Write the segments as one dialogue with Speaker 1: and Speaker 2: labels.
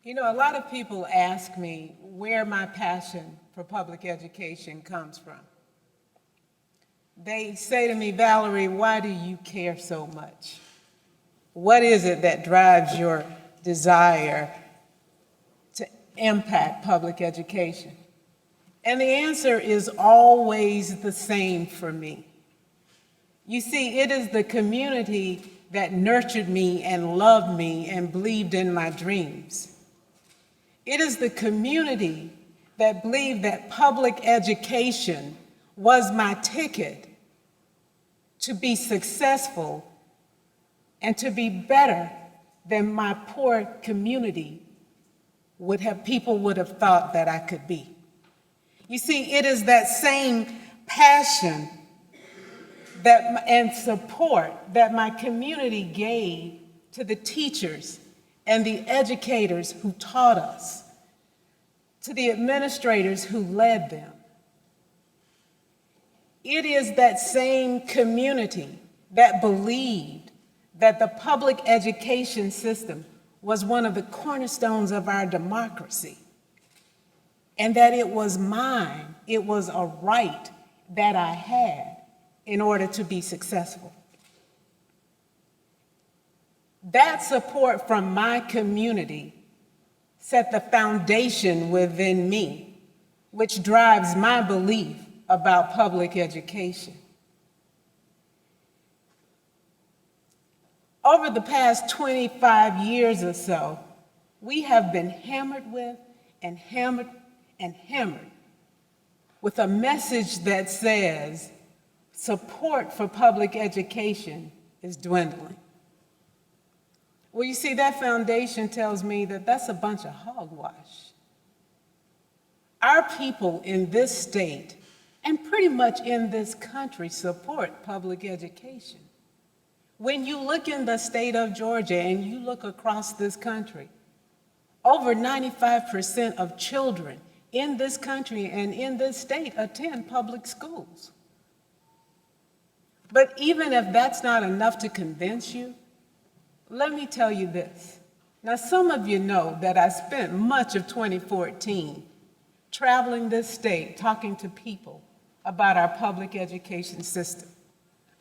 Speaker 1: You know, a lot of people ask me where my passion for public education comes from. They say to me, Valerie, why do you care so much? What is it that drives your desire to impact public education? And the answer is always the same for me. You see, it is the community that nurtured me and loved me and believed in my dreams. It is the community that believed that public education was my ticket to be successful and to be better than my poor community people would have thought that I could be. You see, it is that same passion and support that my community gave to the teachers and the educators who taught us, to the administrators who led them. It is that same community that believed that the public education system was one of the cornerstones of our democracy, and that it was mine, it was a right that I had in order to be successful. That support from my community set the foundation within me, which drives my belief about public education. Over the past 25 years or so, we have been hammered with and hammered and hammered with a message that says support for public education is dwindling. Well, you see, that foundation tells me that that's a bunch of hogwash. Our people in this state, and pretty much in this country, support public education. When you look in the state of Georgia and you look across this country, over 95% of children in this country and in this state attend public schools. But even if that's not enough to convince you, let me tell you this. Now, some of you know that I spent much of 2014 traveling this state, talking to people about our public education system.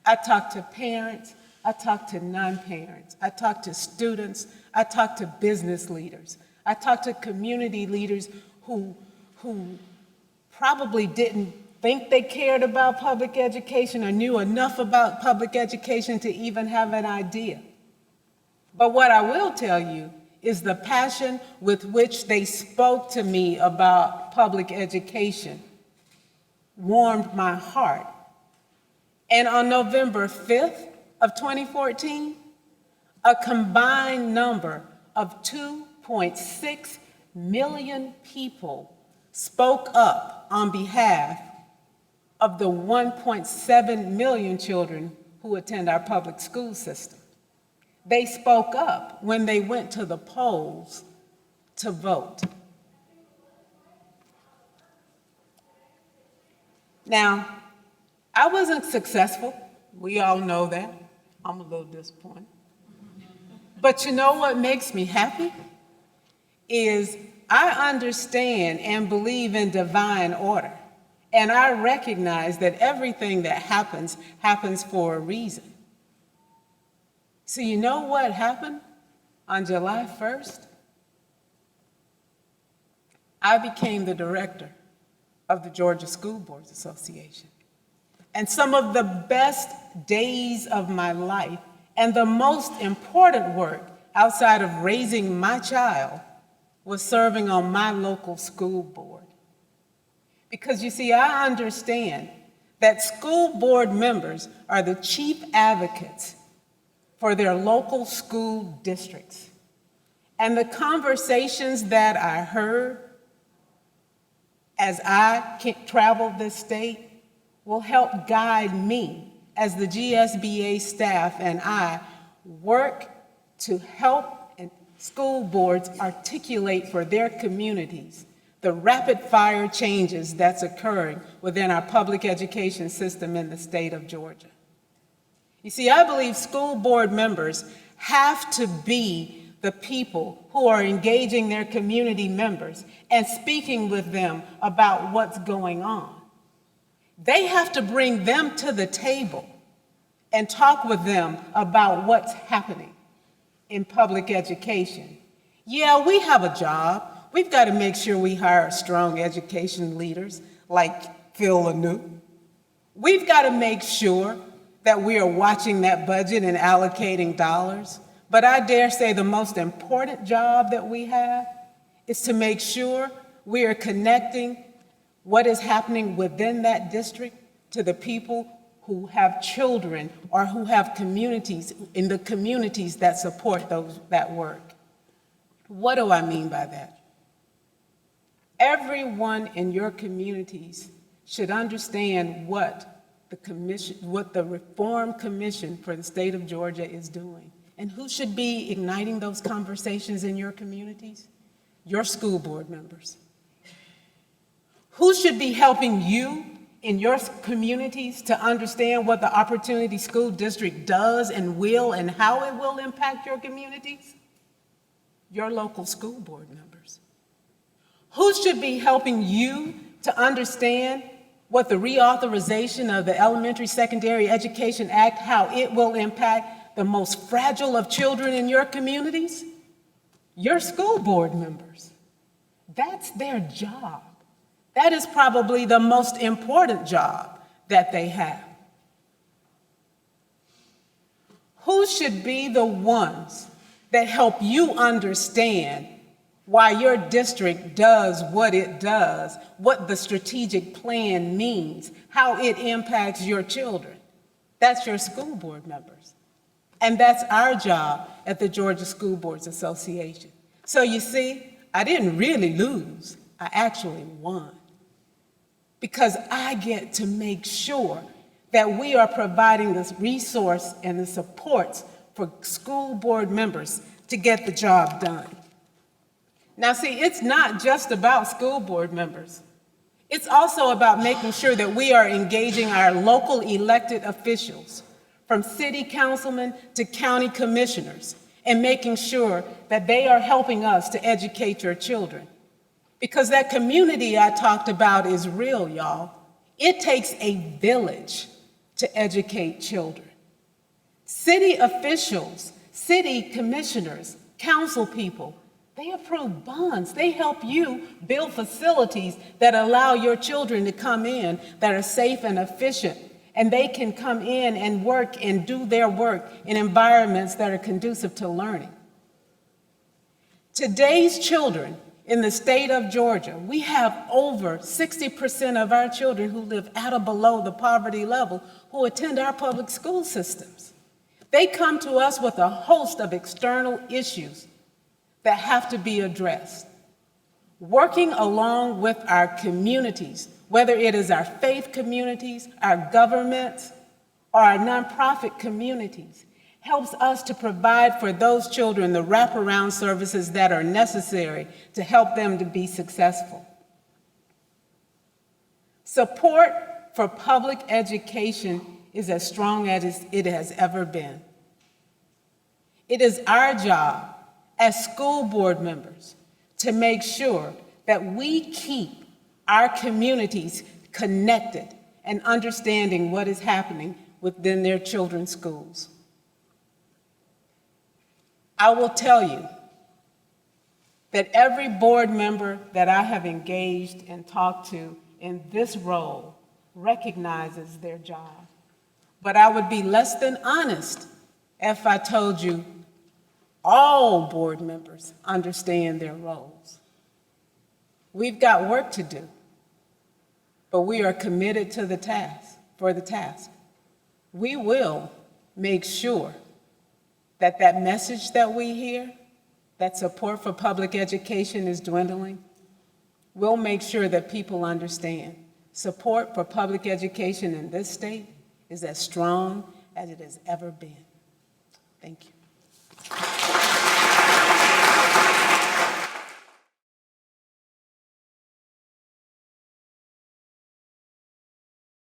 Speaker 1: I talked to parents, I talked to non-parents, I talked to students, I talked to business leaders, I talked to community leaders who probably didn't think they cared about public education or knew enough about public education to even have an idea. But what I will tell you is the passion with which they spoke to me about public education warmed my heart. And on November 5th of 2014, a combined number of 2.6 million people spoke up on behalf of the 1.7 million children who attend our public school system. They spoke up when they went to the polls to vote. Now, I wasn't successful. We all know that. I'm a little disappointed. But you know what makes me happy? Is I understand and believe in divine order. And I recognize that everything that happens for a reason. So you know what happened on July 1st? I became the director of the Georgia School Boards Association. And some of the best days of my life and the most important work outside of raising my child was serving on my local school board. Because you see, I understand that school board members are the chief advocates for their local school districts. And the conversations that I heard as I traveled this state will help guide me as the GSBA staff and I work to help school boards articulate for their communities the rapid-fire changes that's occurring within our public education system in the state of Georgia. You see, I believe school board members have to be the people who are engaging their community members and speaking with them about what's going on. They have to bring them to the table and talk with them about what's happening in public education. Yeah, we have a job. We've got to make sure we hire strong education leaders like Phil LaNue. We've got to make sure that we are watching that budget and allocating dollars. But I dare say the most important job that we have is to make sure we are connecting what is happening within that district to the people who have children or who have communities in the communities that support that work. What do I mean by that? Everyone in your communities should understand what the Reform Commission for the state of Georgia is doing. And who should be igniting those conversations in your communities? Your school board members. Who should be helping you in your communities to understand what the Opportunity School District does and will and how it will impact your communities? Your local school board members. Who should be helping you to understand what the reauthorization of the Elementary Secondary Education Act, how it will impact the most fragile of children in your communities? Your school board members. That's their job. That is probably the most important job that they have. Who should be the ones that help you understand why your district does what it does, what the strategic plan means, how it impacts your children? That's your school board members. And that's our job at the Georgia School Boards Association. So you see, I didn't really lose, I actually won. Because I get to make sure that we are providing this resource and the supports for school board members to get the job done. Now see, it's not just about school board members. It's also about making sure that we are engaging our local elected officials, from city councilmen to county commissioners, and making sure that they are helping us to educate your children. Because that community I talked about is real, y'all. It takes a village to educate children. City officials, city commissioners, council people, they approve bonds. They help you build facilities that allow your children to come in that are safe and efficient, and they can come in and work and do their work in environments that are conducive to learning. Today's children in the state of Georgia, we have over 60% of our children who live at or below the poverty level who attend our public school systems. They come to us with a host of external issues that have to be addressed. Working along with our communities, whether it is our faith communities, our governments, or our nonprofit communities, helps us to provide for those children the wraparound services that are necessary to help them to be successful. Support for public education is as strong as it has ever been. It is our job as school board members to make sure that we keep our communities connected and understanding what is happening within their children's schools. I will tell you that every board member that I have engaged and talked to in this role recognizes their job. But I would be less than honest if I told you all board members understand their roles. We've got work to do, but we are committed to the task. We will make sure that that message that we hear, that support for public education is dwindling. We'll make sure that people understand support for public education in this state is as strong as it has ever been. Thank you.